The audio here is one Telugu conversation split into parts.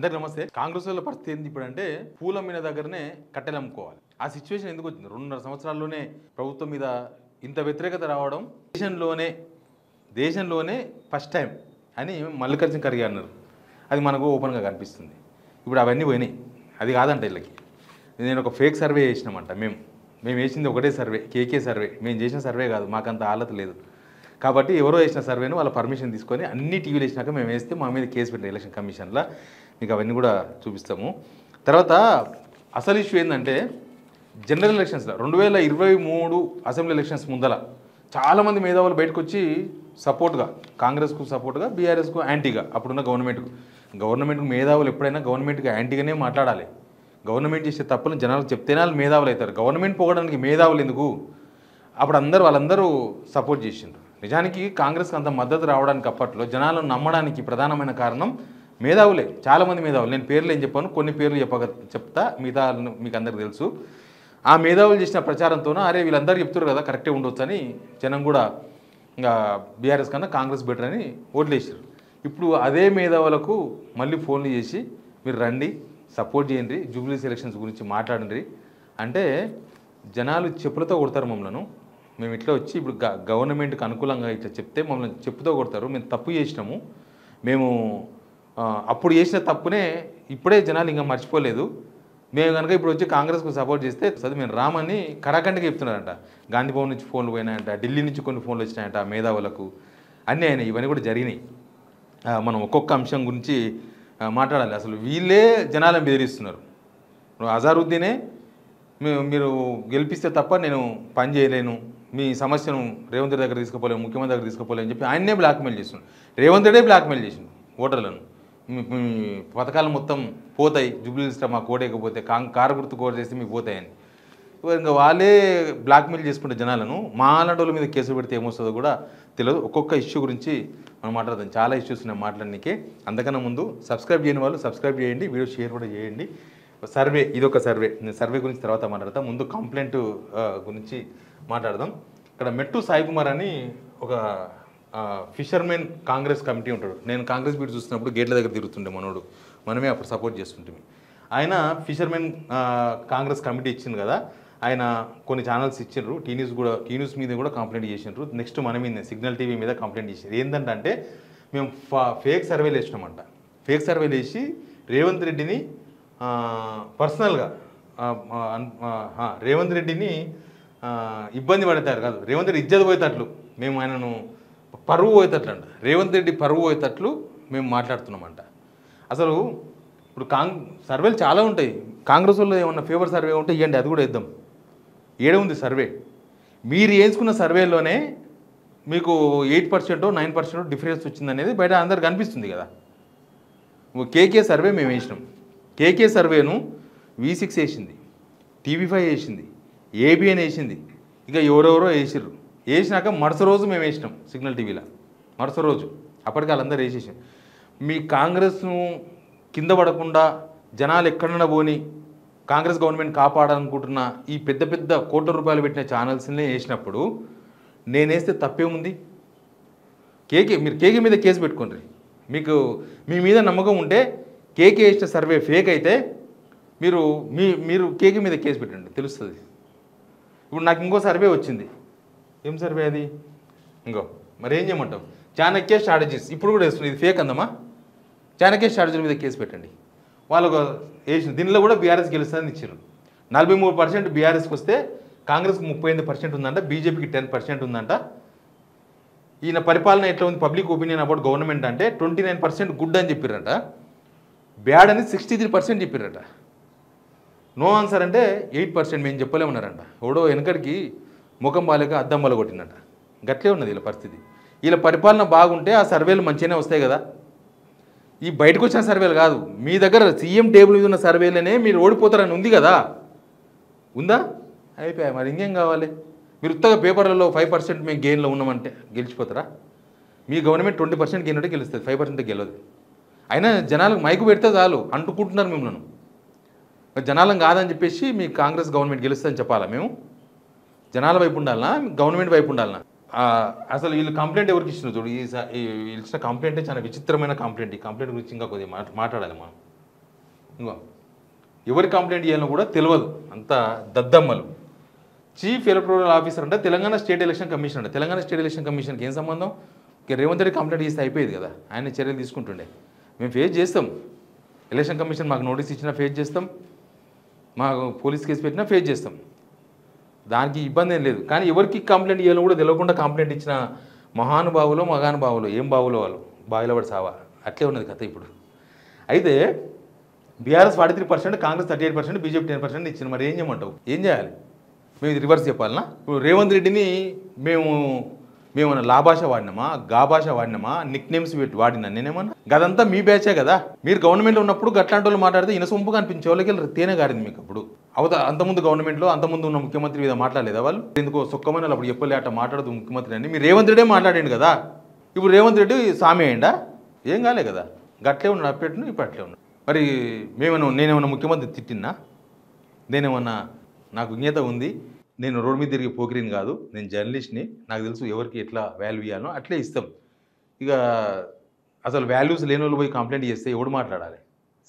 అందరికీ నమస్తే. కాంగ్రెస్ వాళ్ళ పరిస్థితి ఏంది ఇప్పుడంటే పూల మీద దగ్గరనే కట్టెలు అమ్ముకోవాలి. ఆ సిచ్యువేషన్ ఎందుకు వచ్చింది? 2.5 సంవత్సరాల్లోనే ప్రభుత్వం మీద ఇంత వ్యతిరేకత రావడం దేశంలోనే ఫస్ట్ టైం అని మల్లికార్జున ఖర్గే అన్నారు. అది మనకు ఓపెన్గా కనిపిస్తుంది. ఇప్పుడు అవన్నీ పోయినాయి. అది కాదంట వీళ్ళకి. నేను ఒక ఫేక్ సర్వే చేసినామంట. మేము వేసింది ఒకటే సర్వే, కేకే సర్వే. మేము చేసిన సర్వే కాదు, మాకంత ఆలత లేదు. కాబట్టి ఎవరో వేసిన సర్వేను వాళ్ళ పర్మిషన్ తీసుకొని అన్ని టీవీలు వేసినాక మేము వేస్తే మా మీద కేసు పెట్టిన ఎలక్షన్ కమిషన్లో. మీకు అవన్నీ కూడా చూపిస్తాము. తర్వాత అసలు ఇష్యూ ఏంటంటే జనరల్ ఎలక్షన్స్లో 2023 అసెంబ్లీ ఎలక్షన్స్ ముందల చాలామంది మేధావులు బయటకు వచ్చి సపోర్ట్గా, కాంగ్రెస్కు సపోర్ట్గా, బీఆర్ఎస్కు యాంటీగా, అప్పుడున్న గవర్నమెంట్కు మేధావులు ఎప్పుడైనా గవర్నమెంట్కి యాంటీగానే మాట్లాడాలి. గవర్నమెంట్ చేసే తప్పులను జనాలు చెప్తేనే వాళ్ళు మేధావులు అవుతారు. గవర్నమెంట్ పోవడానికి మేధావులు ఎందుకు? అప్పుడు వాళ్ళందరూ సపోర్ట్ చేసిండ్రు. నిజానికి కాంగ్రెస్కి అంత మద్దతు రావడానికి అప్పట్లో జనాలను నమ్మడానికి ప్రధానమైన కారణం మేధావులే. చాలామంది మేధావులు, నేను పేర్లు ఏం చెప్పాను, కొన్ని పేర్లు చెప్తా, మిగతా మీకు అందరికి తెలుసు. ఆ మేధావులు చేసిన ప్రచారంతోనూ అరే వీళ్ళందరూ చెప్తారు కదా కరెక్టే ఉండొచ్చు అని జనం కూడా ఇంకా బీఆర్ఎస్ కన్నా కాంగ్రెస్ బెటర్ అని ఓట్లేసారు. ఇప్పుడు అదే మేధావులకు మళ్ళీ ఫోన్లు చేసి మీరు రండి, సపోర్ట్ చేయండి, జూబ్లీస్ ఎలక్షన్స్ గురించి మాట్లాడండి అంటే జనాలు చెప్పులతో కొడతారు మమ్మల్ని. మేము ఇట్లా వచ్చి ఇప్పుడు గవర్నమెంట్కి అనుకూలంగా ఇట్లా చెప్తే మమ్మల్ని చెప్పుతో కొడతారు. మేము తప్పు చేసినాము, మేము అప్పుడు చేసిన తప్పునే ఇప్పుడే జనాలు ఇంకా మర్చిపోలేదు, మేము కనుక ఇప్పుడు వచ్చి కాంగ్రెస్కు సపోర్ట్ చేస్తే అది మేము రామని కరాఖండిగా చెప్తున్నారంట. గాంధీ భవన్ నుంచి ఫోన్లు పోయినాయంట, ఢిల్లీ నుంచి కొన్ని ఫోన్లు వచ్చినాయంట మేధావులకు, అన్నీ అయినాయి. ఇవన్నీ కూడా జరిగినాయి. మనం ఒక్కొక్క అంశం గురించి మాట్లాడాలి. అసలు వీళ్ళే జనాలను బెదిరిస్తున్నారు. అజారుద్దీనే మీరు గెలిపిస్తే తప్ప నేను పని చేయలేను, మీ సమస్యను రేవంత్ రెడ్డి దగ్గర తీసుకుపోలేము, ముఖ్యమంత్రి దగ్గర తీసుకుపోలేము అని చెప్పి ఆయన్నే బ్లాక్మెయిల్ చేస్తున్నాడు. రేవంత్ రెడ్డే బ్లాక్మెయిల్ చేసిండు ఓటర్లను. మీ పథకాలు మొత్తం పోతాయి, జూబ్లీస్లో మాకు ఓడేకపోతే కారు గుర్తు కోర్ చేస్తే మీకు పోతాయని. ఇంకా వాళ్ళే బ్లాక్మెయిల్ చేసుకుంటే జనాలను. మా అలాంటి మీద కేసు పెడితే ఏమొస్తుందో కూడా తెలియదు. ఒక్కొక్క ఇష్యూ గురించి మనం మాట్లాడదాం. చాలా ఇష్యూస్ ఉన్నాయి మాట్లాడడానికి. అందుకన్నా ముందు సబ్స్క్రైబ్ చేయని వాళ్ళు సబ్స్క్రైబ్ చేయండి, వీడియో షేర్ కూడా చేయండి. సర్వే, ఇదొక సర్వే. నేను సర్వే గురించి తర్వాత మాట్లాడతాం. ముందు కంప్లైంట్ గురించి మాట్లాడదాం. ఇక్కడ మెట్టు సాయి కుమార్ అని ఒక ఫిషర్మెన్ కాంగ్రెస్ కమిటీ ఉంటాడు. నేను కాంగ్రెస్ బీట్ చూస్తున్నప్పుడు గేట్ల దగ్గర తిరుగుతుండే మనమే అప్పుడు సపోర్ట్ చేస్తుంటే. ఆయన ఫిషర్మెన్ కాంగ్రెస్ కమిటీ ఇచ్చింది కదా, ఆయన కొన్ని ఛానల్స్ ఇచ్చిండ్రు. టీ న్యూస్ మీద కూడా కంప్లైంట్ చేసిండ్రు. నెక్స్ట్ మన మీద సిగ్నల్ టీవీ మీద కంప్లైంట్ చేసిండ్రు. ఏంటంటే మేము ఫేక్ సర్వేలు వేసినామంట. ఫేక్ సర్వేలు వేసి రేవంత్ రెడ్డిని పర్సనల్గా రేవంత్ రెడ్డిని ఇబ్బంది పడతారు కాదు, రేవంత్ రెడ్డి ఇజ్జత్ పోయేటట్లు మేము ఆయనను పరువు పోయేటట్లు అంట. రేవంత్ రెడ్డి పరువు పోయేటట్లు మేము మాట్లాడుతున్నామంట. అసలు ఇప్పుడు సర్వేలు చాలా ఉంటాయి. కాంగ్రెస్ వాళ్ళు ఏమన్నా ఫేవర్ సర్వే ఉంటే ఇవ్వండి, అది కూడా ఇద్దాం. ఏడే ఉంది సర్వే. మీరు వేసుకున్న సర్వేలోనే మీకు 8% 9% డిఫరెన్స్ వచ్చిందనేది బయట అందరికి కనిపిస్తుంది కదా. కేకే సర్వే మేము వేసినాం. కేకే సర్వేను V6 వేసింది, TV5 వేసింది, ABN వేసింది, ఇంకా ఎవరెవరో వేసిర్రు. వేసినాక మరుస రోజు మేము వేసినాం సిగ్నల్ టీవీలో. మరుస రోజు అప్పటికి వాళ్ళందరూ వేసేసాం. మీ కాంగ్రెస్ను కింద పడకుండా జనాలు ఎక్కడన్నా పోని కాంగ్రెస్ గవర్నమెంట్ కాపాడాలనుకుంటున్న ఈ పెద్ద పెద్ద కోట్ల రూపాయలు పెట్టిన ఛానల్స్నే వేసినప్పుడు నేను వేస్తే తప్పేముంది? మీరు కేకే మీద కేసు పెట్టుకోండి. మీకు మీ మీద నమ్మకం ఉంటే కేకే వేసిన సర్వే ఫేక్ అయితే మీరు కేకే మీద కేసు పెట్టండి, తెలుస్తుంది. ఇప్పుడు నాకు ఇంకో సర్వే వచ్చింది. ఏం సర్వే అది? మరి ఏం చేయమంటావు? చాణక్య స్ట్రాటజీస్ ఇప్పుడు కూడా వేస్తుంది. ఇది ఫేక్ అందమ్మా. చాణక్య స్ట్రాటజీల మీద కేసు పెట్టండి. వాళ్ళకు వేసిన దీనిలో కూడా బీఆర్ఎస్ గెలుస్తుందని ఇచ్చారు. 43% బీఆర్ఎస్కి వస్తే కాంగ్రెస్కి 38% ఉందంట, బీజేపీకి 10% ఉందంట. ఈయన పరిపాలన ఎట్లా ఉంది, పబ్లిక్ ఒపీనియన్ అబౌట్ గవర్నమెంట్ అంటే 29% గుడ్ అని చెప్పారట, బ్యాడ్ అని 63% చెప్పారట. నో ఆన్సర్ అంటే 8% మేము చెప్పలేమన్నారంట. ఎవడో వెనకడికి ముఖం బాలేక అద్దం బల కొట్టిందట. గట్లే ఉన్నది వీళ్ళ పరిస్థితి. వీళ్ళ పరిపాలన బాగుంటే ఆ సర్వేలు మంచిగానే వస్తాయి కదా. ఈ బయటకు వచ్చిన సర్వేలు కాదు, మీ దగ్గర సీఎం టేబుల్ మీద ఉన్న సర్వేలనే మీరు ఓడిపోతారని ఉంది కదా. ఉందా? అయిపోయాయి. మరి ఇంకేం కావాలి? మీరు ఉత్తగా పేపర్లలో 5% మేము గెయిన్లో ఉన్నామంటే గెలిచిపోతారా? మీ గవర్నమెంట్ 20% గెయిన్ ఉంటే గెలుస్తుంది, 5% గెలవదు. అయినా జనాలకు మైకు పెడితే చాలు అంటుకుంటున్నారు మిమ్మల్ని. జనాలం కాదని చెప్పేసి మీ కాంగ్రెస్ గవర్నమెంట్ గెలుస్తుందని చెప్పాలా? మేము జనాల వైపు ఉండాలనా, గవర్నమెంట్ వైపు ఉండాలనా? అసలు వీళ్ళు కంప్లైంట్ ఎవరికి ఇచ్చినారు చూడు. వీళ్ళు ఇచ్చిన కంప్లైంటే చాలా విచిత్రమైన కంప్లైంట్. ఈ కంప్లైంట్ గురించి ఇంకా కొద్దిగా మాట్లాడాలి మనం. ఇంకో ఎవరి కంప్లైంట్ చేయాలో కూడా తెలియదు, అంత దద్దమ్మలు. చీఫ్ ఎలక్టోరల్ ఆఫీసర్ అంటే తెలంగాణ స్టేట్ ఎలక్షన్ కమిషన్ అంటే తెలంగాణ స్టేట్ ఎలక్షన్ కమిషన్కి ఏం సంబంధం? రేవంత్ రెడ్డి కంప్లైంట్ చేస్తే అయిపోయేది కదా, ఆయన చర్యలు తీసుకుంటుండే. మేము ఫేస్ చేస్తాం, ఎలక్షన్ కమిషన్ మాకు నోటీస్ ఇచ్చినా ఫేస్ చేస్తాం, మాకు పోలీస్ కేసు పెట్టినా ఫేస్ చేస్తాం, దానికి ఇబ్బంది ఏం లేదు. కానీ ఎవరికి కంప్లైంట్ చేయాలో కూడా తెలియకుండా కంప్లైంట్ ఇచ్చిన మహానుభావులు ఏం బావులో వాళ్ళు బావిలో పడి సావా, అట్లే ఉన్నది కథ ఇప్పుడు. అయితే బీఆర్ఎస్ 43%, కాంగ్రెస్ 38%, బీజేపీ 10% ఇచ్చింది. మరి ఏం చేయమంటావు? ఏం చేయాలి? మేము ఇది రివర్స్ చెప్పాలన్నా? ఇప్పుడు రేవంత్ రెడ్డిని మేమన్నా లా భాష వాడినామా, గా భాష వాడినామా, నిక్ నేమ్స్ వాడినా నేనేమన్నా? గదంతా మీ బ్యాచే కదా. మీరు గవర్నమెంట్లో ఉన్నప్పుడు గట్లాంటి వాళ్ళు మాట్లాడితే ఇనసొంపుగా అనిపించే వాళ్ళకి తేనె గారింది మీకు. అప్పుడు అంతకుముందు గవర్నమెంట్లో అంతకుముందు ఉన్న ముఖ్యమంత్రి మీద మాట్లాడలేదా వాళ్ళు? ఎందుకో సొక్కమని అప్పుడు చెప్పలే అట్లా మాట్లాడదు ముఖ్యమంత్రి అని. మీరు రేవంత్ రెడ్డే మాట్లాడండి కదా. ఇప్పుడు రేవంత్ రెడ్డి సామి అయ్యిండా? ఏం కాలే కదా, గట్లే ఉన్నాడు అప్పట్లో, ఇప్పుడు అట్లే ఉన్నాడు. మరి నేనేమన్నా ముఖ్యమంత్రి తిట్టినా? నేనేమన్నా నాకు విజ్ఞత ఉంది? నేను రోడ్డు మీద తిరిగి పోకిరిని కాదు, నేను జర్నలిస్ట్ని, నాకు తెలుసు ఎవరికి ఎట్లా వాల్యూ ఇవ్వాలో అట్లే ఇస్తాం. ఇక అసలు వాల్యూస్ లేని వాళ్ళు పోయి కంప్లైంట్ చేస్తే ఎవడు మాట్లాడాలి?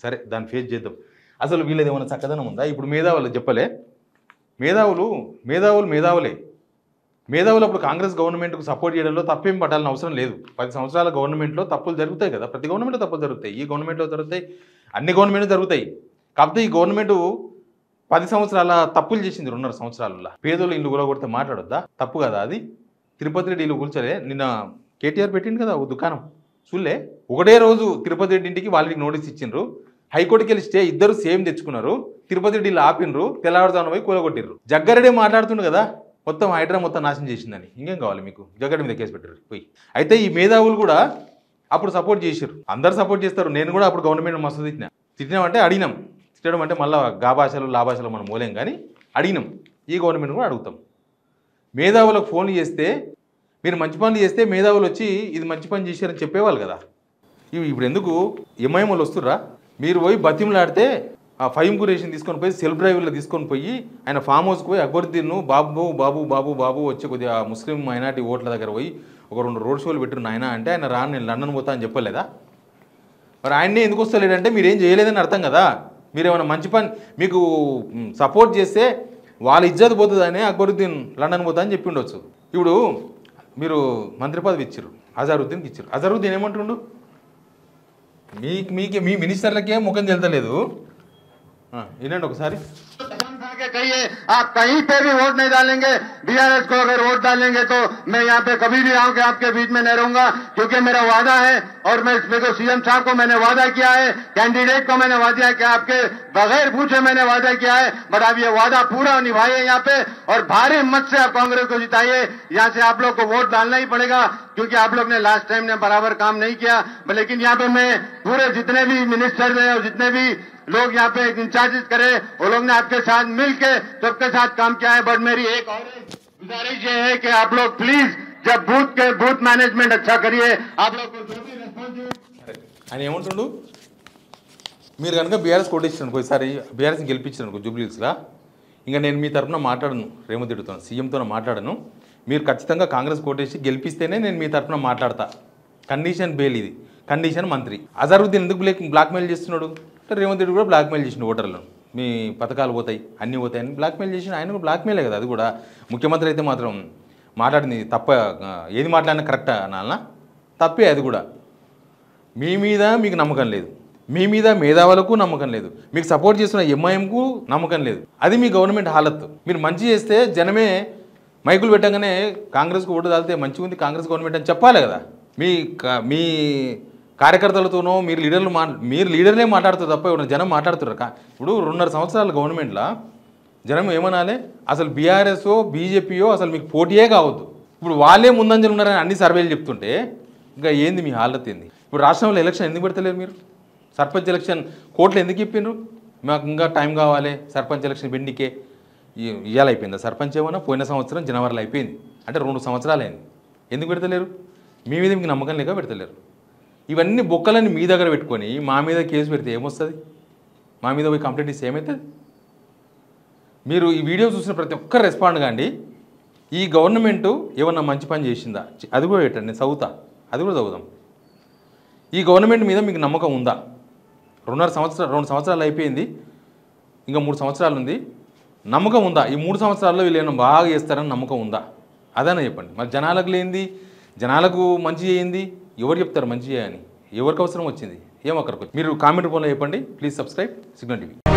సరే, దాన్ని ఫేస్ చేద్దాం. అసలు వీళ్ళది ఏమైనా చక్కదనం ఉందా? ఇప్పుడు మేధావులు చెప్పలే, మేధావులు అప్పుడు కాంగ్రెస్ గవర్నమెంట్కు సపోర్ట్ చేయడంలో తప్పేం పట్టాలని అవసరం లేదు. 10 సంవత్సరాల గవర్నమెంట్లో తప్పులు జరుగుతాయి కదా, ప్రతి గవర్నమెంట్లో తప్పులు జరుగుతాయి, ఈ గవర్నమెంట్లో జరుగుతాయి, అన్ని గవర్నమెంట్లు జరుగుతాయి. కాకపోతే ఈ గవర్నమెంటు 10 సంవత్సరాల తప్పులు చేసింది 2.5 సంవత్సరాలలో. పేదోళ్ళు ఇల్లు కూలగొడితే మాట్లాడొద్దా? తప్పు కదా అది. తిరుపతి రెడ్డి ఇల్లు కూల్చలే, నిన్న కేటీఆర్ పెట్టిండు కదా ఓ దుకాణం చూలే. ఒకటే రోజు తిరుపతి రెడ్డి ఇంటికి వాళ్ళకి నోటీస్ ఇచ్చిండ్రు, హైకోర్టుకి వెళ్ళి స్టే, ఇద్దరు సేమ్ తెచ్చుకున్నారు, తిరుపతి రెడ్డి ఇల్లు ఆపిండ్రు, తెల్లవారుజామున పోయి కూలగొట్టిర్రు. జగ్గారెడ్డి మాట్లాడుతుండు కదా మొత్తం హైడ్రా మొత్తం నాశనం చేసిందని. ఇంకేం కావాలి మీకు? జగ్గారెడ్డి మీద కేసు పెట్టారు పోయి. అయితే ఈ మేధావులు కూడా అప్పుడు సపోర్ట్ చేశారు, అందరు సపోర్ట్ చేస్తారు. నేను కూడా అప్పుడు గవర్నమెంట్ మస్తు తిట్టినామంటే అడిగినాం. తిట్టడం అంటే మళ్ళీ గా భాషలు లా భాషలు మనం మూలేం, కానీ అడిగినాం. ఈ గవర్నమెంట్ కూడా అడుగుతాం. మేధావులకు ఫోన్లు చేస్తే, మీరు మంచి పనులు చేస్తే మేధావులు వచ్చి ఇది మంచి పని చేశారని చెప్పేవాళ్ళు కదా. ఇప్పుడు ఎందుకు ఎంఐఎంలు వస్తుర్రా? మీరు పోయి బతిమలాడితే ఆ ఫైమ్ కురేషన్ తీసుకొని పోయి సెల్ఫ్ డ్రైవర్లో తీసుకొని పోయి ఆయన ఫామ్ హౌస్కి పోయి అక్బరుద్దీన్ను బాబు వచ్చి కొద్దిగా ముస్లిం మైనార్టీ ఓట్ల దగ్గర పోయి ఒక 2 రోడ్ షోలు పెట్టిన ఆయన అంటే ఆయన రాను నేను లండన్ పోతా అని చెప్పలేదా? మరి ఆయన్నే ఎందుకు వస్తలేడంటే మీరేం చేయలేదని అర్థం కదా. మీరేమైనా మంచి పని మీకు సపోర్ట్ చేస్తే వాళ్ళ ఇజ్జత్ పోతుందని అక్బరుద్దీన్ లండన్ పోతా అని చెప్పి ఉండొచ్చు. ఇప్పుడు మీరు మంత్రి పదవి ఇచ్చారు, అజారుద్దీన్కి ఇచ్చారు. అజారుద్దీన్ ఏమంటుండు? మీ మినిస్టర్లకే ముఖం తెలుతలేదు. వినండి ఒకసారి. कहिए आप कहीं पे भी वोट नहीं डालेंगे, बीआरएस को अगर वोट डालेंगे तो मैं यहाँ पे कभी भी आऊँ के आपके बीच में नहीं रहूंगा, क्योंकि मेरा वादा है और मैं इसमें तो सीएम साहब को मैंने वादा किया है, कैंडिडेट को मैंने वादा किया, आपके बगैर पूछे मैंने वादा किया है, बट आप ये वादा पूरा निभाइए यहाँ पे और भारी मत से आप कांग्रेस को जिताइए। यहाँ से आप लोग को वोट डालना ही पड़ेगा, क्योंकि आप लोग ने लास्ट टाइम ने बराबर काम नहीं किया। लेकिन यहाँ पे मैं पूरे जितने भी मिनिस्टर हैं और जितने भी लोग यहाँ पे इंचार्जेस करे, वो लोग ने आपके साथ मिलके सबके साथ काम किया है। बट मेरी एक और गुजारिश ये है कि आप लोग प्लीज जब बूथ मैनेजमेंट अच्छा करिए, आप लोग को जो भी రెస్పాన్స్ ఆయన ఏమంటుండు, మీరు కనుక బీఆర్ఎస్ కొట్టేసాను ఈసారి బీఆర్ఎస్ని గెలిపించాను జూబ్లీహిల్స్లో, ఇంకా నేను మీ తరఫున మాట్లాడను, రేవంత్ రెడ్డితో సీఎంతో మాట్లాడను, మీరు ఖచ్చితంగా కాంగ్రెస్ కోటేసి గెలిపిస్తేనే నేను మీ తరఫున మాట్లాడతా. కండిషన్ బెయిల్, ఇది కండిషన్ మంత్రి. అజారుద్దీన్ ఎందుకు బ్లాక్మెయిల్ చేస్తున్నాడు? రేవంత్ రెడ్డి కూడా బ్లాక్మెయిల్ చేసిన ఓటర్లను, మీ పథకాలు పోతాయి అన్నీ పోతాయని బ్లాక్మెయిల్ చేసిన. ఆయన కూడా బ్లాక్మెయిలే కదా, అది కూడా. ముఖ్యమంత్రి అయితే మాత్రం మాట్లాడింది తప్ప, ఏది మాట్లాడినా కరెక్టా అనాలనా? తప్పే అది కూడా. మీ మీద మీకు నమ్మకం లేదు, మీ మీద మేధావులకు నమ్మకం లేదు, మీకు సపోర్ట్ చేస్తున్న ఎంఐఎంకు నమ్మకం లేదు. అది మీ గవర్నమెంట్ హాలత్. మీరు మంచి చేస్తే జనమే మైకులు పెట్టగానే కాంగ్రెస్కు ఓటు తాగితే మంచిగా ఉంది కాంగ్రెస్ గవర్నమెంట్ అని చెప్పాలి కదా. మీ కార్యకర్తలతోనో మీరు లీడర్లే మాట్లాడుతారు తప్ప ఎవరైనా జనం మాట్లాడుతున్నారు. ఇప్పుడు 2.5 సంవత్సరాల గవర్నమెంట్లో జనం ఏమనాలి? అసలు బీఆర్ఎస్ఓ బీజేపీయో అసలు మీకు పోటీయే కావద్దు. ఇప్పుడు వాళ్ళే ముందంజలు ఉన్నారని అన్ని సర్వేలు చెప్తుంటే ఇంకా ఏంది మీ హాలత్ ఏంది? ఇప్పుడు రాష్ట్రంలో ఎలక్షన్ ఎందుకు పెడతలేరు మీరు? సర్పంచ్ ఎలక్షన్ కోర్టులు ఎందుకు ఇప్పిండ్రు? మాకు ఇంకా టైం కావాలి సర్పంచ్ ఎలక్షన్ పెండికే. ఇవాళ అయిపోయిందా సర్పంచ్? ఏమన్నా పోయిన సంవత్సరం జనవరిలో అయిపోయింది, అంటే 2 సంవత్సరాలు అయింది. ఎందుకు పెడతలేరు? మీ మీద మీకు నమ్మకం లేక పెడతలేరు. ఇవన్నీ బొక్కలన్నీ మీ దగ్గర పెట్టుకొని మా మీద కేసు పెడితే ఏమొస్తుంది? మా మీద పోయి కంప్లైంట్ ఇస్తే ఏమవుతుంది? మీరు ఈ వీడియో చూసిన ప్రతి ఒక్కరు రెస్పాండ్ కాండి. ఈ గవర్నమెంటు ఏమన్నా మంచి పని చేసిందా? అది కూడా పెట్టండి, నేను చదువుతా, అది కూడా చదువుదాం. ఈ గవర్నమెంట్ మీద మీకు నమ్మకం ఉందా? 2 సంవత్సరాలు అయిపోయింది, ఇంకా 3 సంవత్సరాలు ఉంది. నమ్మకం ఉందా ఈ 3 సంవత్సరాల్లో వీళ్ళు ఏమైనా బాగా చేస్తారని నమ్మకం ఉందా? అదనే చెప్పండి. మరి జనాలకు లేనిది జనాలకు మంచి చేయింది ఎవరు చెప్తారు మంచి చేయని? ఎవరికి అవసరం వచ్చింది? ఏం అక్కడికి మీరు కామెంట్ రూపంలో చెప్పండి. Please subscribe signal TV.